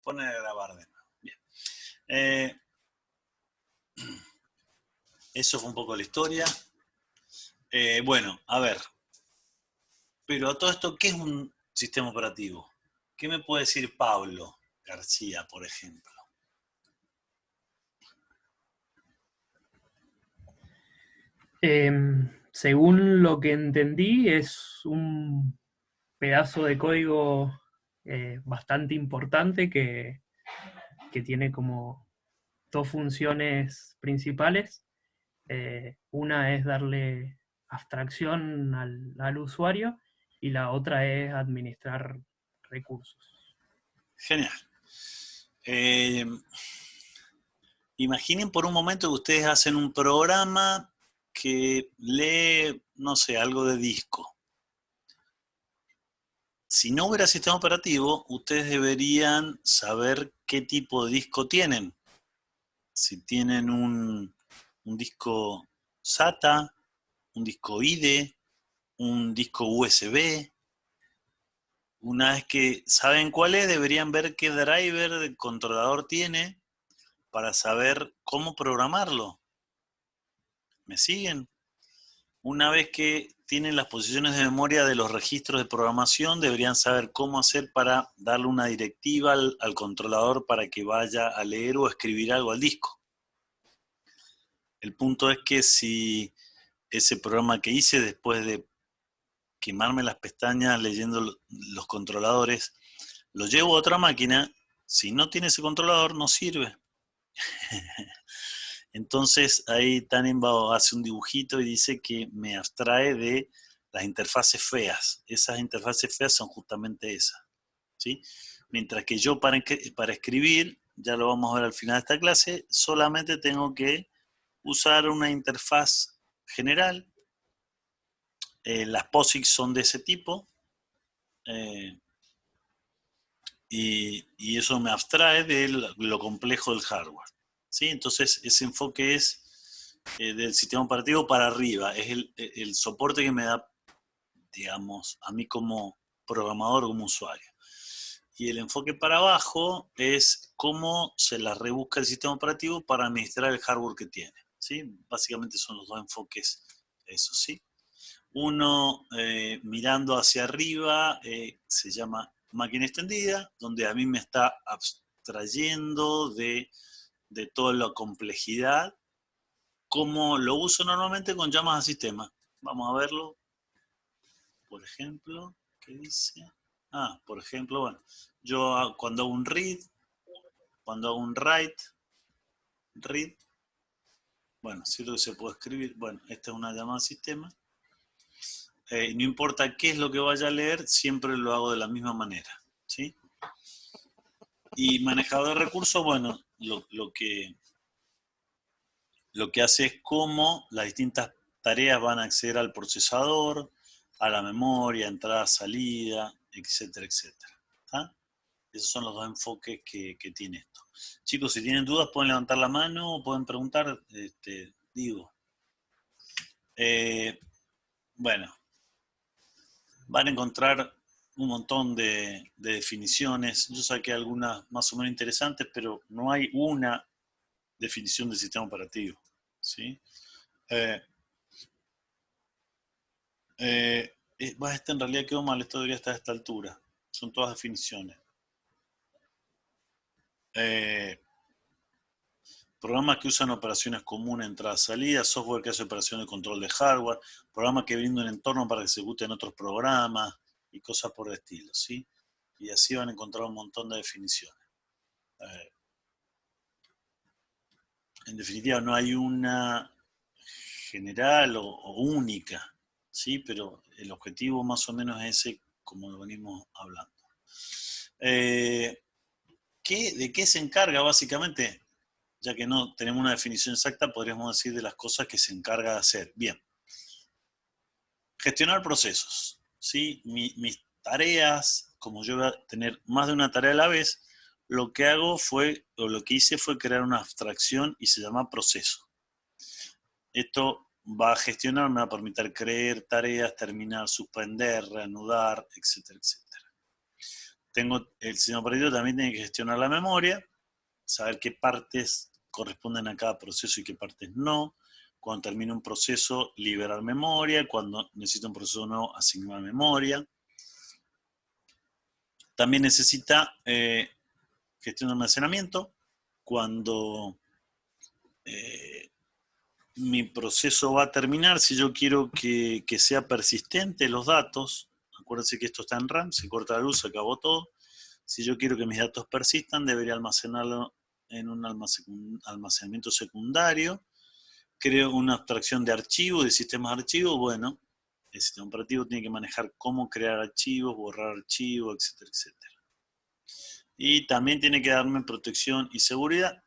pone a grabar de nuevo. Bien. Eso fue un poco la historia. Bueno, a ver. Pero a todo esto, ¿qué es un sistema operativo? ¿Qué me puede decir Pablo García, por ejemplo? Según lo que entendí, es un pedazo de código bastante importante que tiene como dos funciones principales. Una es darle abstracción al usuario y la otra es administrar recursos. Genial. Imaginen por un momento que ustedes hacen un programa que lee, no sé, algo de disco. Si no hubiera sistema operativo, ustedes deberían saber qué tipo de disco tienen. Si tienen un disco SATA, un disco IDE, un disco USB. Una vez que saben cuál es, deberían ver qué driver el controlador tiene para saber cómo programarlo. ¿Me siguen? Una vez que tienen las posiciones de memoria de los registros de programación, deberían saber cómo hacer para darle una directiva al controlador para que vaya a leer o escribir algo al disco. El punto es que si ese programa que hice después de quemarme las pestañas leyendo los controladores, lo llevo a otra máquina, si no tiene ese controlador no sirve. Entonces ahí Tannenbaum hace un dibujito y dice que me abstrae de las interfaces feas. Esas interfaces feas son justamente esas, ¿sí? Mientras que yo para escribir, ya lo vamos a ver al final de esta clase, solamente tengo que usar una interfaz general. Las POSIX son de ese tipo. Y eso me abstrae de lo complejo del hardware, ¿sí? Entonces ese enfoque es del sistema operativo para arriba, es el soporte que me da, digamos, a mí como programador, como usuario. Y el enfoque para abajo es cómo se la rebusca el sistema operativo para administrar el hardware que tiene, ¿sí? Básicamente son los dos enfoques, eso, ¿sí? Uno mirando hacia arriba se llama máquina extendida, donde a mí me está abstrayendo de toda la complejidad, como lo uso normalmente con llamas a sistema. Vamos a verlo. Por ejemplo, ¿qué dice? Por ejemplo, bueno, yo cuando hago un read, cuando hago un write, read, bueno, si lo que se puede escribir, bueno, esta es una llamada a sistema. No importa qué es lo que vaya a leer, siempre lo hago de la misma manera, ¿sí? Y manejador de recursos, bueno, lo que hace es cómo las distintas tareas van a acceder al procesador, a la memoria, entrada, salida, etcétera, etcétera. ¿Tá? Esos son los dos enfoques que tiene esto. Chicos, si tienen dudas pueden levantar la mano o pueden preguntar, digo. Bueno, van a encontrar un montón de definiciones. Yo saqué algunas más o menos interesantes, pero no hay una definición del sistema operativo, ¿sí? Este en realidad quedó mal, esto debería estar a esta altura. Son todas definiciones. Programas que usan operaciones comunes, entrada-salida, software que hace operaciones de control de hardware, programas que brindan un entorno para que se ejecuten otros programas y cosas por el estilo, ¿sí? Y así van a encontrar un montón de definiciones. En definitiva, no hay una general o única, ¿sí? Pero el objetivo más o menos es ese, como lo venimos hablando. ¿De qué se encarga básicamente? Ya que no tenemos una definición exacta, podríamos decir de las cosas que se encarga de hacer. Bien. Gestionar procesos, ¿sí? Mis tareas, como yo voy a tener más de una tarea a la vez, lo que hice fue crear una abstracción y se llama proceso. Esto va a gestionar, me va a permitir crear tareas, terminar, suspender, reanudar, etcétera, etcétera. el sistema operativo también tiene que gestionar la memoria, saber qué partes corresponden a cada proceso y qué partes no. Cuando termina un proceso, liberar memoria. Cuando necesita un proceso nuevo, asignar memoria. También necesita gestión de almacenamiento. Cuando mi proceso va a terminar, si yo quiero que sea persistente los datos, acuérdense que esto está en RAM, se corta la luz, se acabó todo. Si yo quiero que mis datos persistan, debería almacenarlo en un almacenamiento secundario. Creo una abstracción de archivos, de sistemas de archivos. Bueno, el sistema operativo tiene que manejar cómo crear archivos, borrar archivos, etcétera, etcétera. Y también tiene que darme protección y seguridad.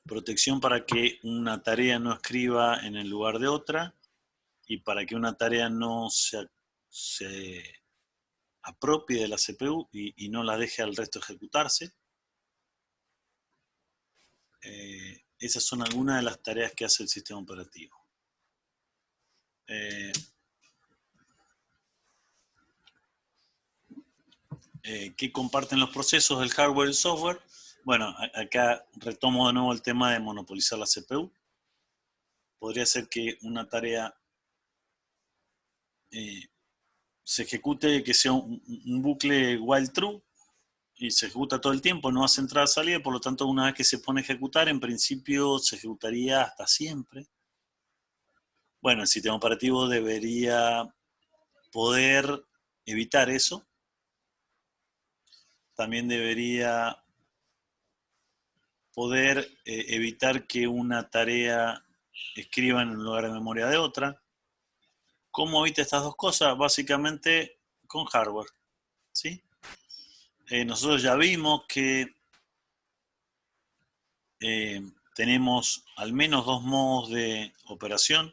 Protección para que una tarea no escriba en el lugar de otra y para que una tarea no se apropie de la CPU y no la deje al resto ejecutarse. Esas son algunas de las tareas que hace el sistema operativo. ¿Qué comparten los procesos del hardware y el software? Bueno, acá retomo de nuevo el tema de monopolizar la CPU. Podría ser que una tarea se ejecute, que sea un bucle while true, y se ejecuta todo el tiempo, no hace entrada salida, por lo tanto una vez que se pone a ejecutar, en principio se ejecutaría hasta siempre. Bueno, el sistema operativo debería poder evitar eso. También debería poder evitar que una tarea escriba en un lugar de memoria de otra. ¿Cómo evita estas dos cosas? Básicamente con hardware, ¿sí? Nosotros ya vimos que tenemos al menos dos modos de operación,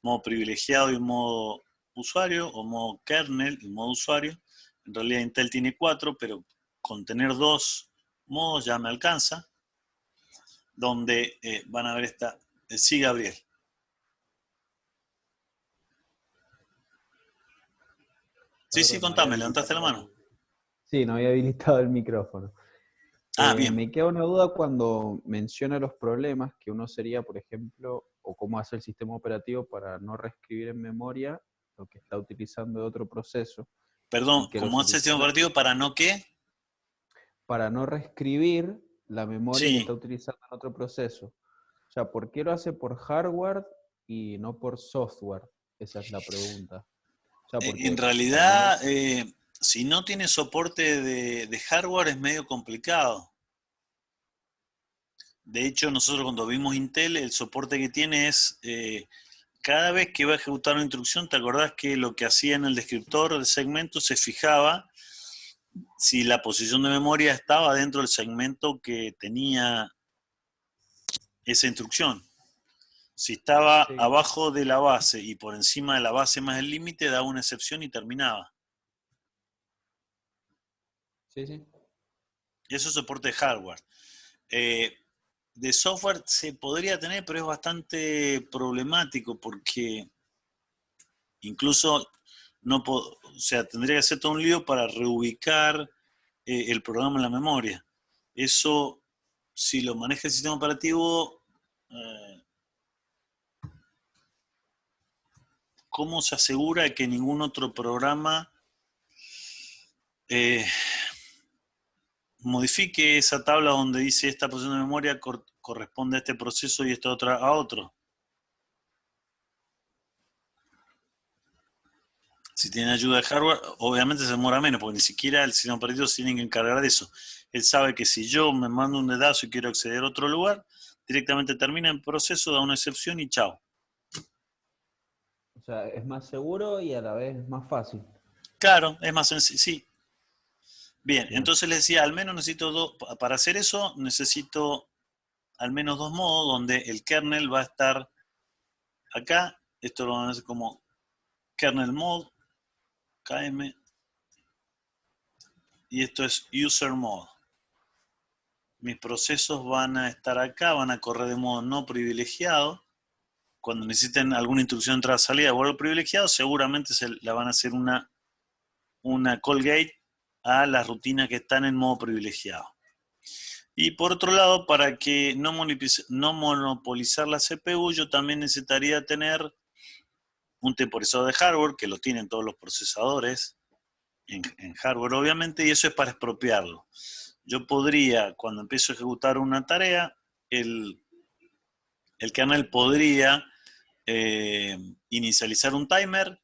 modo privilegiado y modo usuario, o modo kernel y modo usuario. En realidad Intel tiene 4, pero con tener 2 modos ya me alcanza. Donde van a ver esta. Sí, Gabriel. Sí, Perdón, no había contame, levantaste la mano. habilitado. Sí, no había habilitado el micrófono. Bien. Me queda una duda cuando menciona los problemas, que uno sería, por ejemplo, o cómo hace el sistema operativo para no reescribir en memoria lo que está utilizando de otro proceso. Perdón, Y que lo ¿cómo hace el sistema soluciona operativo para no qué? para no reescribir la memoria que está Sí. utilizando en otro proceso. O sea, ¿por qué lo hace por hardware y no por software? Esa es la pregunta. O sea, En porque al menos... realidad, si no tiene soporte de hardware es medio complicado. De hecho, nosotros cuando vimos Intel, el soporte que tiene es, cada vez que va a ejecutar una instrucción, ¿te acordás que lo que hacía en el descriptor del segmento se fijaba si la posición de memoria estaba dentro del segmento que tenía esa instrucción? Si estaba Sí, abajo de la base y por encima de la base más el límite, daba una excepción y terminaba. sí, sí. Eso es soporte de hardware. De software se podría tener, pero es bastante problemático porque incluso no o sea, tendría que hacer todo un lío para reubicar el programa en la memoria. Eso, si lo maneja el sistema operativo, ¿cómo se asegura que ningún otro programa modifique esa tabla donde dice esta posición de memoria corresponde a este proceso y esta otra a otro? Si tiene ayuda de hardware, obviamente se demora menos, porque ni siquiera el sistema operativo se tiene que encargar de eso. Él sabe que si yo me mando un dedazo y quiero acceder a otro lugar, directamente termina el proceso, da una excepción y chao. O sea, es más seguro y a la vez es más fácil. Claro, es más sencillo, sí. Bien, Bien. entonces les decía, al menos necesito dos, para hacer eso necesito al menos dos modos donde el kernel va a estar acá, esto lo van a hacer como kernel mode, KM, y esto es user mode. Mis procesos van a estar acá, van a correr de modo no privilegiado. Cuando necesiten alguna instrucción entrada-salida o algo privilegiado, seguramente se la van a hacer una una call gate a las rutinas que están en modo privilegiado. Y por otro lado, para que no monopolizar la CPU, yo también necesitaría tener un temporizador de hardware, que lo tienen todos los procesadores en hardware, obviamente, y eso es para expropiarlo. Yo podría, cuando empiezo a ejecutar una tarea, el kernel podría inicializar un timer.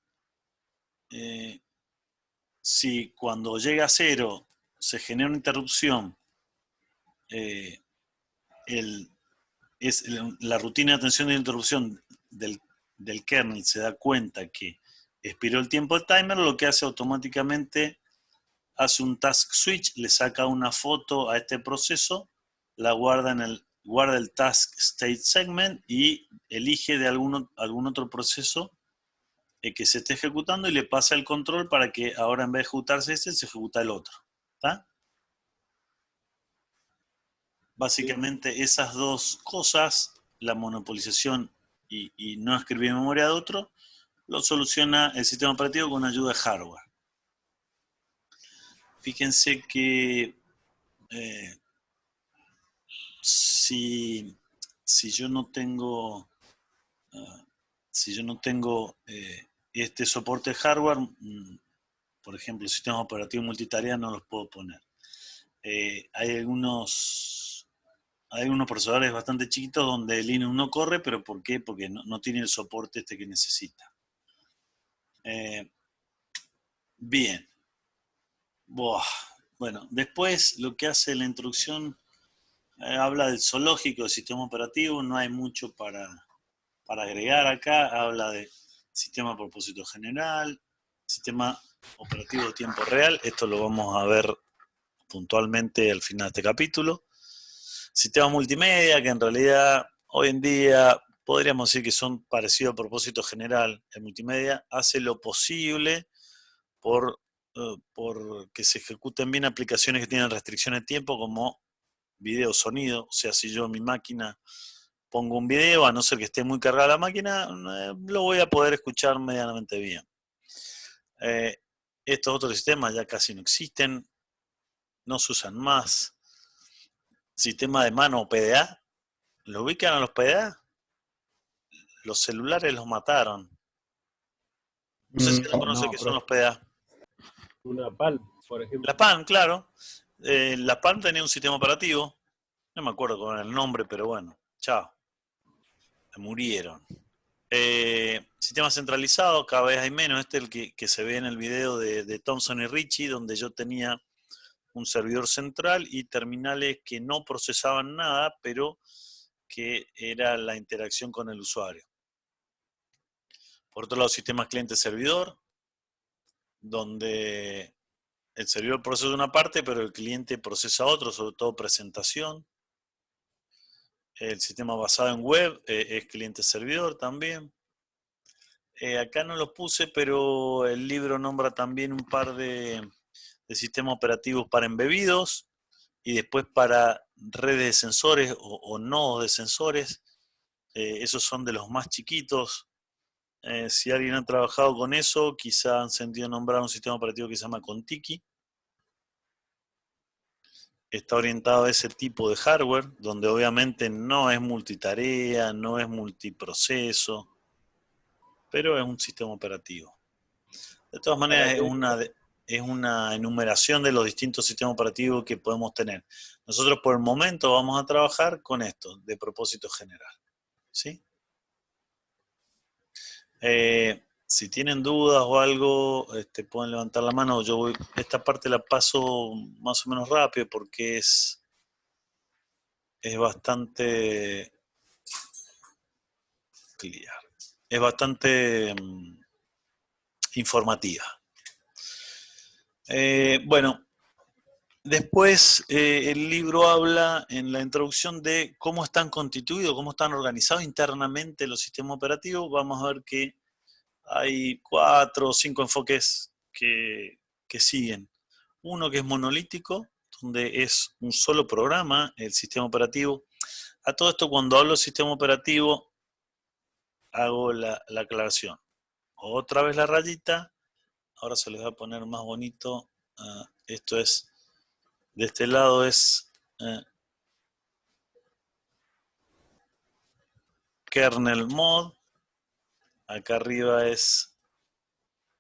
Si cuando llega a 0 se genera una interrupción, la rutina de atención de interrupción del kernel se da cuenta que expiró el tiempo del timer, lo que hace automáticamente, hace un task switch, le saca una foto a este proceso, la guarda guarda el task state segment y elige de algún otro proceso que se esté ejecutando y le pasa el control para que ahora en vez de ejecutarse se ejecuta el otro. ¿Está? Básicamente esas dos cosas, la monopolización y no escribir en memoria de otro, lo soluciona el sistema operativo con ayuda de hardware. Fíjense que si yo no tengo este soporte de hardware, por ejemplo, sistemas operativos multitarea no los puedo poner. Hay algunos procesadores bastante chiquitos donde el Linux no corre, pero ¿por qué? Porque no tiene el soporte este que necesita. Bien. Bueno, después lo que hace la introducción habla del zoológico del sistema operativo, no hay mucho para agregar acá, habla de sistema a propósito general, sistema operativo de tiempo real, esto lo vamos a ver puntualmente al final de este capítulo. Sistema multimedia, que en realidad hoy en día podríamos decir que son parecidos a propósito general. El multimedia hace lo posible por que se ejecuten bien aplicaciones que tienen restricciones de tiempo, como video, sonido. O sea, si yo en mi máquina pongo un video, a no ser que esté muy cargada la máquina, lo voy a poder escuchar medianamente bien. Estos otros sistemas ya casi no existen, no se usan más. Sistema de mano o PDA, ¿lo ubican a los PDA? Los celulares los mataron. No sé si lo conocen, ¿qué son los PDA? Una Palm, por ejemplo. La Palm, claro. La Palm tenía un sistema operativo, no me acuerdo con el nombre, pero bueno, chao. Murieron. Sistema centralizado, cada vez hay menos. Este es el que se ve en el video de Thompson y Ritchie, donde yo tenía un servidor central y terminales que no procesaban nada, pero que era la interacción con el usuario. Por otro lado, sistemas cliente-servidor, donde el servidor procesa una parte, pero el cliente procesa otro, sobre todo presentación. El sistema basado en web es cliente-servidor también. Acá no lo puse, pero el libro nombra también un par de sistemas operativos para embebidos y después para redes de sensores o nodos de sensores. Esos son de los más chiquitos. Si alguien ha trabajado con eso, quizá han sentido nombrar un sistema operativo que se llama Contiki. Está orientado a ese tipo de hardware, donde obviamente no es multitarea, no es multiproceso, pero es un sistema operativo. De todas maneras, es una enumeración de los distintos sistemas operativos que podemos tener. Nosotros por el momento vamos a trabajar con esto, de propósito general. ¿Sí? Si tienen dudas o algo, pueden levantar la mano. Esta parte la paso más o menos rápido porque es bastante clear. Es bastante informativa. Bueno, después el libro habla en la introducción de cómo están constituidos, cómo están organizados internamente los sistemas operativos. Vamos a ver que hay 4 o 5 enfoques que siguen. Uno que es monolítico, donde es un solo programa, el sistema operativo. A todo esto, cuando hablo de sistema operativo, hago la aclaración. Otra vez la rayita, ahora se les va a poner más bonito. Esto es, de este lado es kernel mod, acá arriba es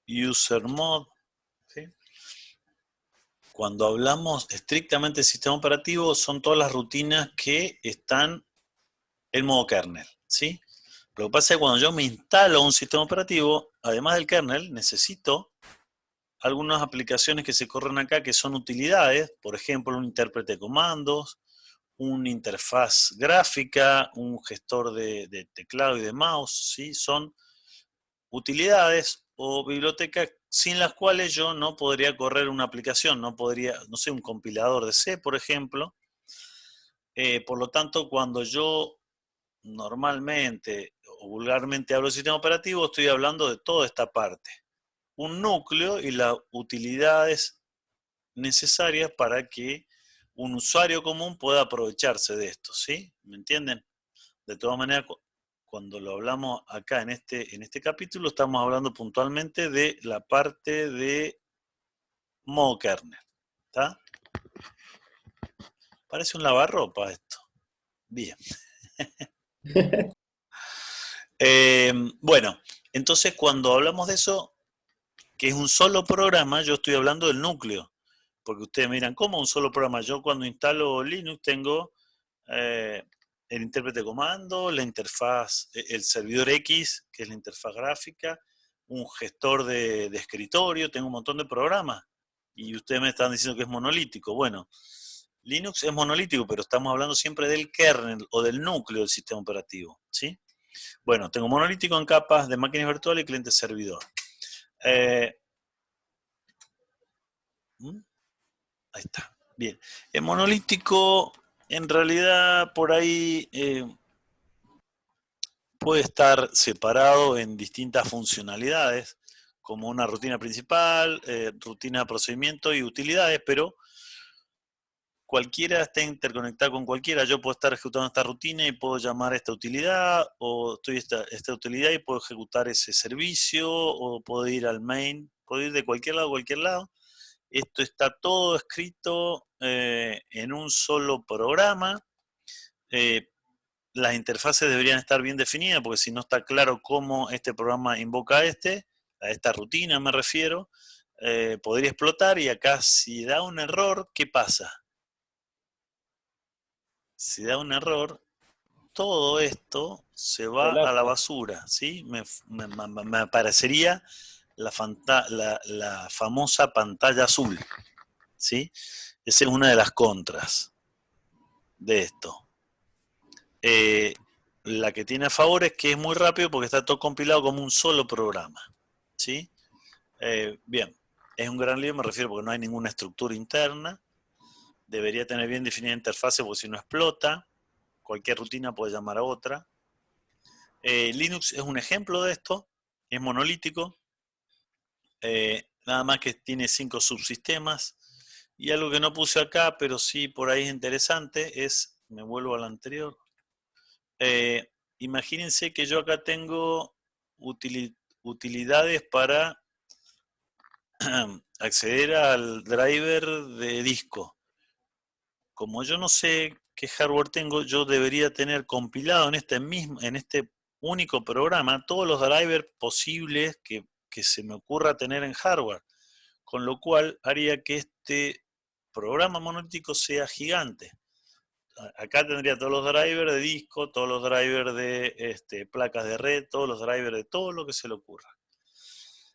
user mod, ¿sí? Cuando hablamos estrictamente de sistema operativo, son todas las rutinas que están en modo kernel, ¿sí? Lo que pasa es que cuando yo me instalo un sistema operativo, además del kernel, necesito algunas aplicaciones que se corren acá que son utilidades, por ejemplo, un intérprete de comandos, una interfaz gráfica, un gestor de teclado y de mouse, ¿sí? Son utilidades o bibliotecas sin las cuales yo no podría correr una aplicación, no podría, no sé, un compilador de C, por ejemplo. Por lo tanto, cuando yo normalmente o vulgarmente hablo de sistema operativo, estoy hablando de toda esta parte. Un núcleo y las utilidades necesarias para que un usuario común pueda aprovecharse de esto, ¿sí? ¿Me entienden? De todas maneras, cuando lo hablamos acá en este capítulo, estamos hablando puntualmente de la parte de modo kernel, ¿está? Parece un lavarropa esto. Bien. Bueno, entonces cuando hablamos de eso, que es un solo programa, yo estoy hablando del núcleo. Porque ustedes miran, ¿cómo un solo programa? Yo cuando instalo Linux tengo el intérprete de comando, la interfaz, el servidor X, que es la interfaz gráfica, un gestor de escritorio, tengo un montón de programas. Y ustedes me están diciendo que es monolítico. Bueno, Linux es monolítico, pero estamos hablando siempre del kernel o del núcleo del sistema operativo, ¿sí? Bueno, tengo monolítico en capas de máquinas virtuales y cliente servidor. Ahí está. Bien. El monolítico, en realidad, por ahí puede estar separado en distintas funcionalidades, como una rutina principal, rutina de procedimiento y utilidades, pero cualquiera está interconectada con cualquiera. Yo puedo estar ejecutando esta rutina y puedo llamar a esta utilidad, o estoy esta utilidad y puedo ejecutar ese servicio, o puedo ir al main, puedo ir de cualquier lado a cualquier lado. Esto está todo escrito en un solo programa. Las interfaces deberían estar bien definidas, porque si no está claro cómo este programa invoca a esta rutina me refiero, podría explotar, y acá si da un error, ¿qué pasa? Si da un error, todo esto se va a la basura, ¿sí? Me aparecería la famosa pantalla azul, ¿sí? Esa es una de las contras de esto. La que tiene a favor es que es muy rápido porque está todo compilado como un solo programa, ¿sí? Bien, es un gran lío, me refiero porque no hay ninguna estructura interna, debería tener bien definida interfase porque si no explota, cualquier rutina puede llamar a otra. Linux es un ejemplo de esto, es monolítico, nada más que tiene 5 subsistemas, y algo que no puse acá, pero sí por ahí es interesante, es, me vuelvo al anterior, imagínense que yo acá tengo utilidades para acceder al driver de disco. Como yo no sé qué hardware tengo, yo debería tener compilado en este único programa todos los drivers posibles que se me ocurra tener en hardware. Con lo cual haría que este programa monolítico sea gigante. Acá tendría todos los drivers de disco, todos los drivers de placas de red, todos los drivers de todo lo que se le ocurra.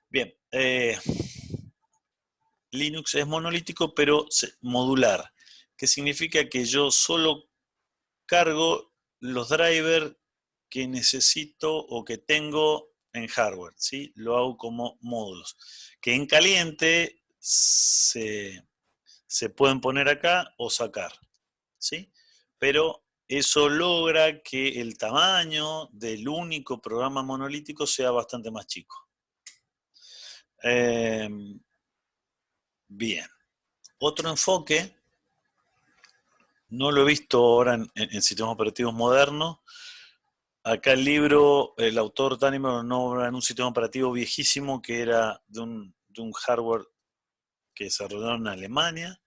Bien, Linux es monolítico pero modular, que significa que yo solo cargo los drivers que necesito o que tengo en hardware, ¿sí? Lo hago como módulos, que en caliente se pueden poner acá o sacar, ¿sí? Pero eso logra que el tamaño del único programa monolítico sea bastante más chico. Bien. Otro enfoque, no lo he visto ahora en sistemas operativos modernos. Acá el libro, el autor Dannemann lo nombra en un sistema operativo viejísimo que era de de un hardware que desarrollaron en Alemania,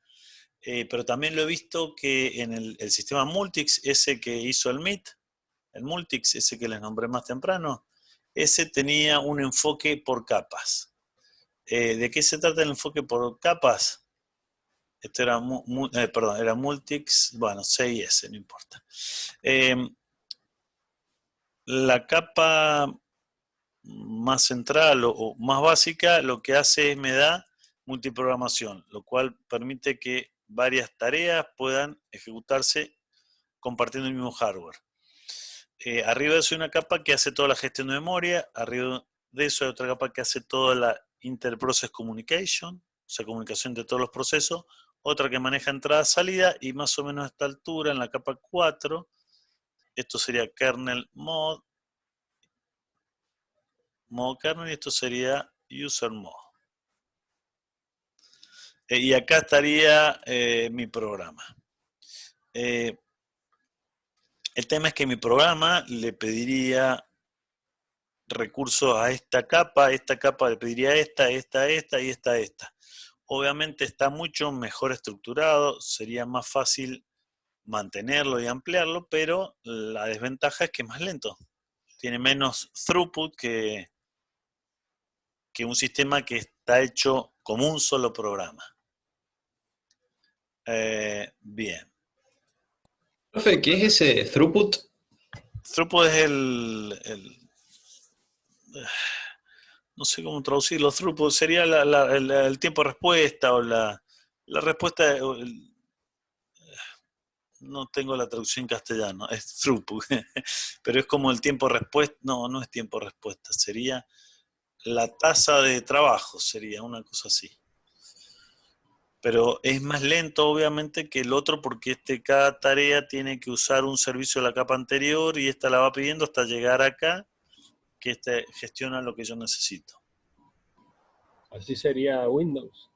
pero también lo he visto que en el sistema Multics, ese que hizo el MIT, el Multics, ese que les nombré más temprano, ese tenía un enfoque por capas. ¿De qué se trata el enfoque por capas? Esto era, perdón, era Multics, bueno, C y S, no importa. La capa más central o más básica lo que hace es me da multiprogramación, lo cual permite que varias tareas puedan ejecutarse compartiendo el mismo hardware. Arriba de eso hay una capa que hace toda la gestión de memoria, arriba de eso hay otra capa que hace toda la interprocess communication, o sea, comunicación de todos los procesos, otra que maneja entrada-salida, y más o menos a esta altura, en la capa 4, esto sería kernel modo kernel, y esto sería user mode. Y acá estaría mi programa. El tema es que mi programa le pediría recursos a esta capa le pediría esta y esta. Obviamente está mucho mejor estructurado, sería más fácil mantenerlo y ampliarlo, pero la desventaja es que es más lento. Tiene menos throughput que un sistema que está hecho como un solo programa. Bien. Profe, ¿qué es ese throughput? Throughput es no sé cómo traducirlo. Throughput sería el tiempo de respuesta o la respuesta. No tengo la traducción en castellano, es throughput. Pero es como el tiempo de respuesta. No es tiempo de respuesta. Sería la tasa de trabajo, sería una cosa así. Pero es más lento, obviamente, que el otro, porque cada tarea tiene que usar un servicio de la capa anterior y esta la va pidiendo hasta llegar acá, que este gestiona lo que yo necesito. Así sería Windows.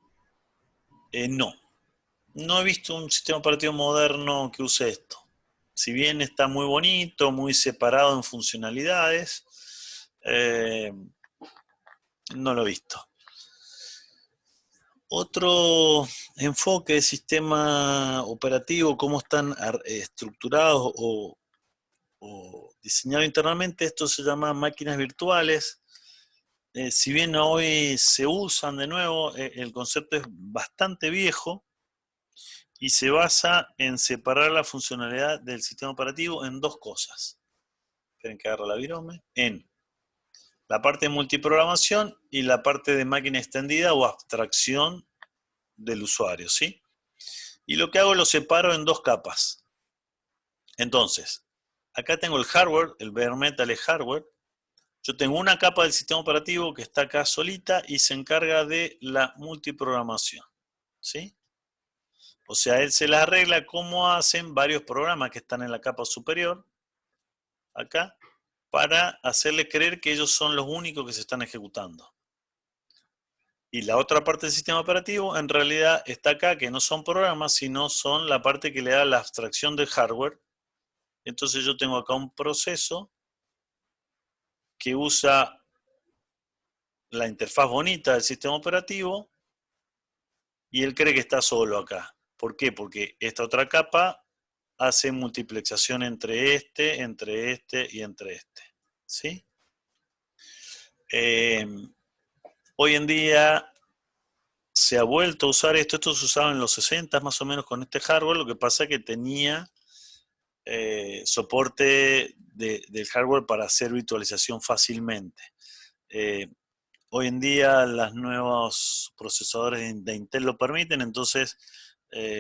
No he visto un sistema operativo moderno que use esto. Si bien está muy bonito, muy separado en funcionalidades, no lo he visto. Otro enfoque de sistema operativo, cómo están estructurados o diseñados internamente, esto se llama máquinas virtuales. Si bien hoy se usan de nuevo, el concepto es bastante viejo y se basa en separar la funcionalidad del sistema operativo en dos cosas. Esperen que agarre la virome. En la parte de multiprogramación y la parte de máquina extendida o abstracción del usuario, ¿sí? Y lo que hago es lo separo en dos capas. Entonces, acá tengo el hardware, el bare metal es hardware. Yo tengo una capa del sistema operativo que está acá solita y se encarga de la multiprogramación, ¿sí? O sea, él se la arregla como hacen varios programas que están en la capa superior, acá, para hacerle creer que ellos son los únicos que se están ejecutando. Y la otra parte del sistema operativo en realidad está acá, que no son programas, sino son la parte que le da la abstracción del hardware. Entonces yo tengo acá un proceso que usa la interfaz bonita del sistema operativo y él cree que está solo acá. ¿Por qué? Porque esta otra capa hace multiplexación entre este y entre este. ¿Sí? Hoy en día se ha vuelto a usar esto. Esto se usaba en los 60 más o menos con este hardware. Lo que pasa es que tenía soporte del hardware para hacer virtualización fácilmente. Hoy en día los nuevos procesadores de Intel lo permiten, entonces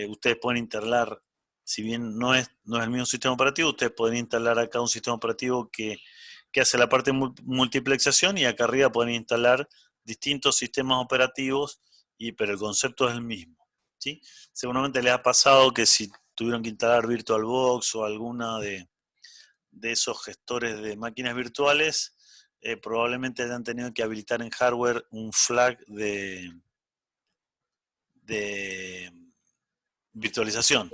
ustedes pueden instalar, si bien no es el mismo sistema operativo, ustedes pueden instalar acá un sistema operativo que hace la parte de multiplexación, y acá arriba pueden instalar distintos sistemas operativos, pero el concepto es el mismo, ¿sí? Seguramente les ha pasado que si tuvieron que instalar VirtualBox o alguna de esos gestores de máquinas virtuales, probablemente hayan tenido que habilitar en hardware un flag de virtualización.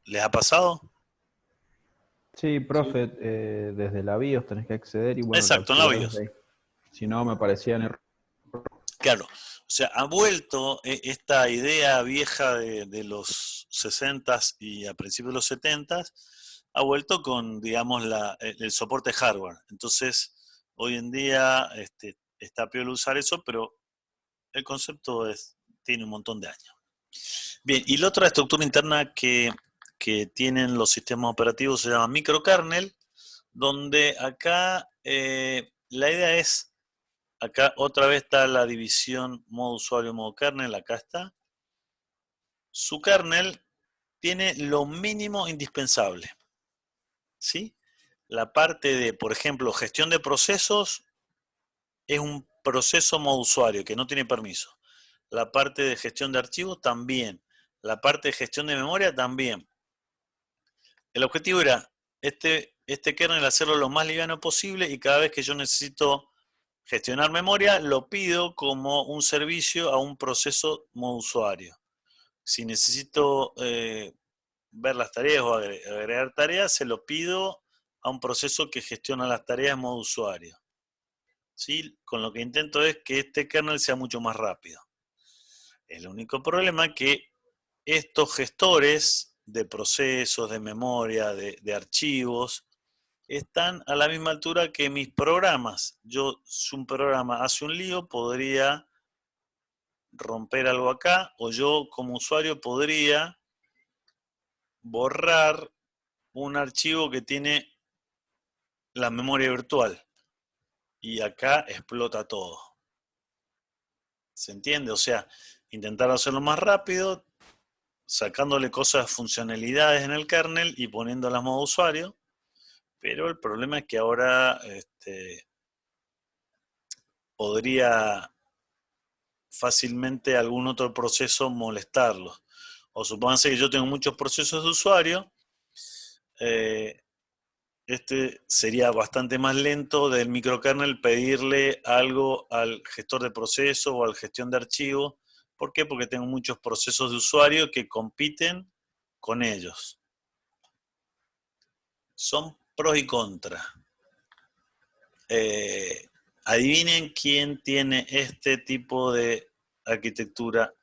¿Les ha pasado? Sí, profe, desde la BIOS tenés que acceder y bueno, Exacto, en la BIOS. si no, me parecían errores. Claro, o sea, ha vuelto esta idea vieja de los 60s y a principios de los 70s, ha vuelto con, digamos, el soporte hardware. Entonces, hoy en día está peor usar eso, pero el concepto tiene un montón de años. Bien, y la otra estructura interna que tienen los sistemas operativos se llama microkernel, donde acá la idea es, acá otra vez está la división modo usuario, modo kernel, acá está. Su kernel tiene lo mínimo indispensable, ¿sí? La parte de, por ejemplo, gestión de procesos es un proceso modo usuario que no tiene permiso. La parte de gestión de archivos también. La parte de gestión de memoria también. El objetivo era este kernel hacerlo lo más liviano posible y cada vez que yo necesito gestionar memoria, lo pido como un servicio a un proceso modo usuario. Si necesito ver las tareas o agregar tareas, se lo pido a un proceso que gestiona las tareas en modo usuario. ¿Sí? Con lo que intento es que este kernel sea mucho más rápido. El único problema es que estos gestores de procesos, de memoria, de archivos, están a la misma altura que mis programas. Si un programa hace un lío, podría romper algo acá, o yo como usuario podría borrar un archivo que tiene la memoria virtual. Y acá explota todo. ¿Se entiende? O sea, intentar hacerlo más rápido, sacándole cosas, funcionalidades en el kernel y poniéndolas a modo usuario. Pero el problema es que ahora podría fácilmente algún otro proceso molestarlos. O supónganse que yo tengo muchos procesos de usuario, sería bastante más lento del microkernel pedirle algo al gestor de procesos o al gestión de archivos. ¿Por qué? Porque tengo muchos procesos de usuario que compiten con ellos. Son pros y contras. Adivinen quién tiene este tipo de arquitectura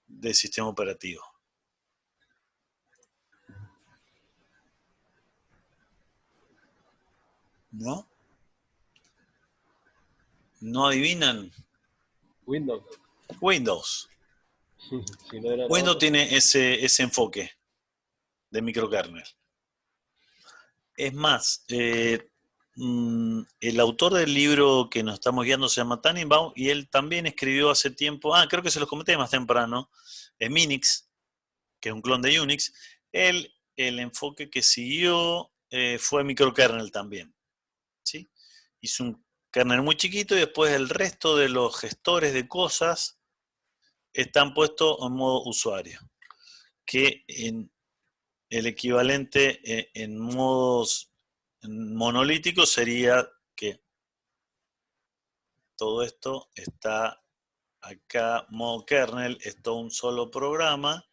de sistema operativo. ¿No? ¿No adivinan? Windows. Windows. Si no era Windows otro. tiene ese enfoque de microkernel. Es más, el autor del libro que nos estamos guiando se llama Tannenbaum y él también escribió hace tiempo, creo que se los comenté más temprano, en Minix, que es un clon de Unix. El enfoque que siguió fue microkernel también, ¿sí? Hizo un kernel muy chiquito y después el resto de los gestores de cosas están puestos en modo usuario, que en el equivalente en modos monolíticos sería que todo esto está acá, modo kernel, es todo un solo programa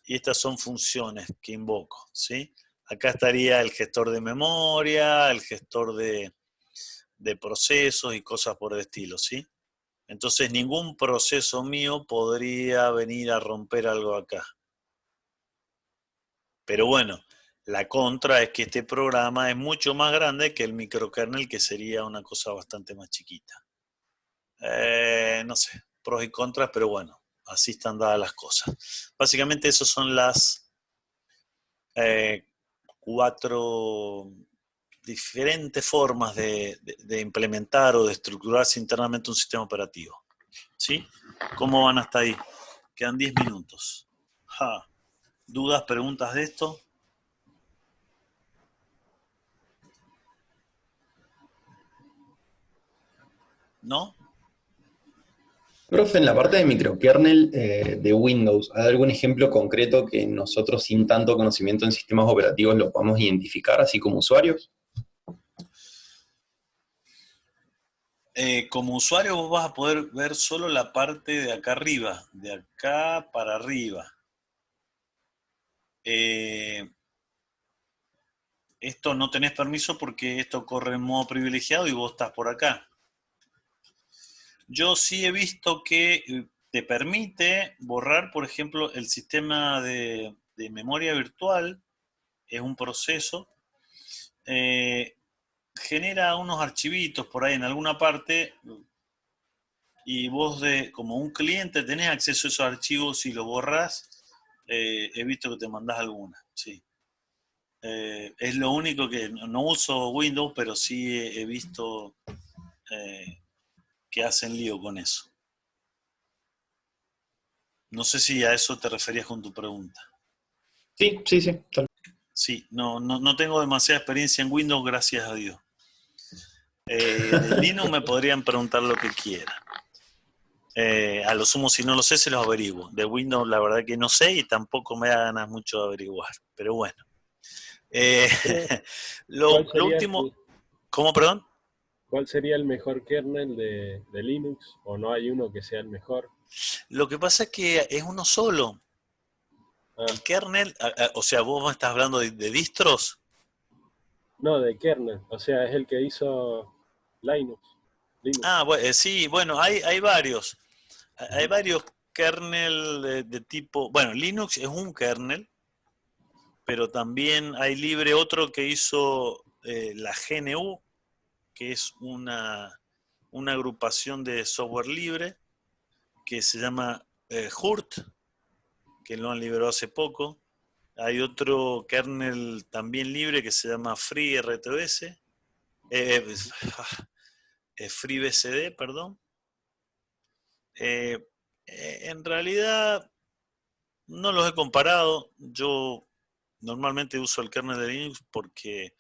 y estas son funciones que invoco, ¿sí? Acá estaría el gestor de memoria, el gestor de procesos y cosas por el estilo, ¿sí? Entonces ningún proceso mío podría venir a romper algo acá. Pero bueno, la contra es que este programa es mucho más grande que el microkernel, que sería una cosa bastante más chiquita. No sé, pros y contras, pero bueno, así están dadas las cosas. Básicamente esas son las 4 diferentes formas de implementar o de estructurarse internamente un sistema operativo. ¿Sí? ¿Cómo van hasta ahí? Quedan 10 minutos. ¿Dudas, preguntas de esto? ¿No? Profe, en la parte de microkernel de Windows, ¿hay algún ejemplo concreto que nosotros sin tanto conocimiento en sistemas operativos lo podamos identificar, así como usuarios? Como usuario vos vas a poder ver solo la parte de acá arriba, de acá para arriba. Esto no tenés permiso porque esto corre en modo privilegiado y vos estás por acá. Yo sí he visto que te permite borrar, por ejemplo, el sistema de memoria virtual, es un proceso, eh, genera unos archivitos por ahí en alguna parte y vos como un cliente tenés acceso a esos archivos y lo borrás, he visto que te mandás alguna, sí. Es lo único que no uso Windows, pero sí he visto que hacen lío con eso. No sé si a eso te referías con tu pregunta. Sí. Sí, no tengo demasiada experiencia en Windows, gracias a Dios. De Linux me podrían preguntar lo que quieran. A lo sumo, si no lo sé, se los averiguo. De Windows, la verdad que no sé y tampoco me da ganas mucho de averiguar. Pero bueno. ¿Cuál Lo sería último. ¿Cómo, perdón? cuál sería el mejor kernel de Linux? ¿O no hay uno que sea el mejor? Lo que pasa es que es uno solo. Ah, El kernel, o sea, vos me estás hablando de distros. no, de kernel. O sea, es el que hizo Linux. Linux. Sí, bueno, hay varios. Hay Ujú. varios kernel de tipo. Bueno, Linux es un kernel, pero también hay libre otro que hizo la GNU, que es una agrupación de software libre que se llama HURT, que lo han liberado hace poco. Hay otro kernel también libre que se llama FreeRTOS, FreeBSD, perdón. En realidad no los he comparado. Yo normalmente uso el kernel de Linux porque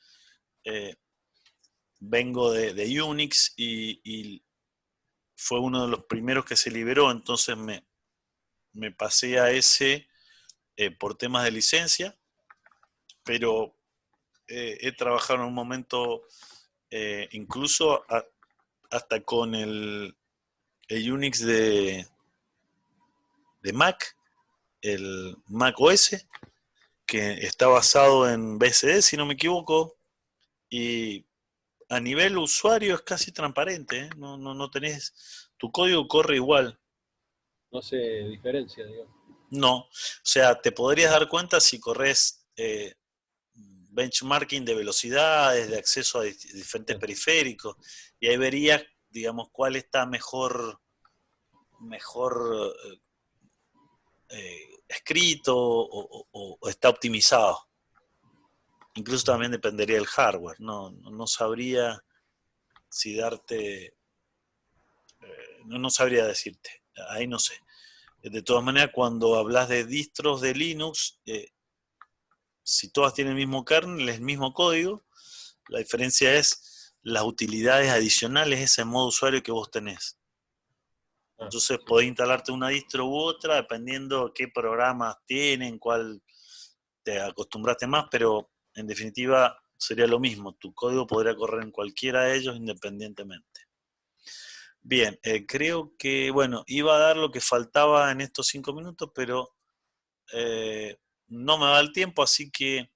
eh, vengo de Unix y fue uno de los primeros que se liberó, entonces me pasé a ese por temas de licencia, pero he trabajado en un momento incluso hasta con el Unix de Mac, el Mac OS, que está basado en BSD, si no me equivoco, y a nivel usuario es casi transparente, ¿eh? No tenés, tu código corre igual. No se diferencia, digamos. No, o sea, te podrías dar cuenta si corres benchmarking de velocidades, de acceso a diferentes periféricos, y ahí verías, digamos, cuál está mejor escrito o está optimizado. Incluso también dependería del hardware. No sabría si darte, no sabría decirte. Ahí no sé. De todas maneras, cuando hablas de distros de Linux, si todas tienen el mismo kernel, el mismo código, la diferencia es las utilidades adicionales, ese modo usuario que vos tenés. Ah, Entonces sí. podés instalarte una distro u otra, dependiendo qué programas tienen, cuál te acostumbraste más, pero en definitiva sería lo mismo. Tu código podría correr en cualquiera de ellos independientemente. Bien, creo que, bueno, iba a dar lo que faltaba en estos 5 minutos, pero no me va el tiempo, así que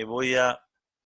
voy a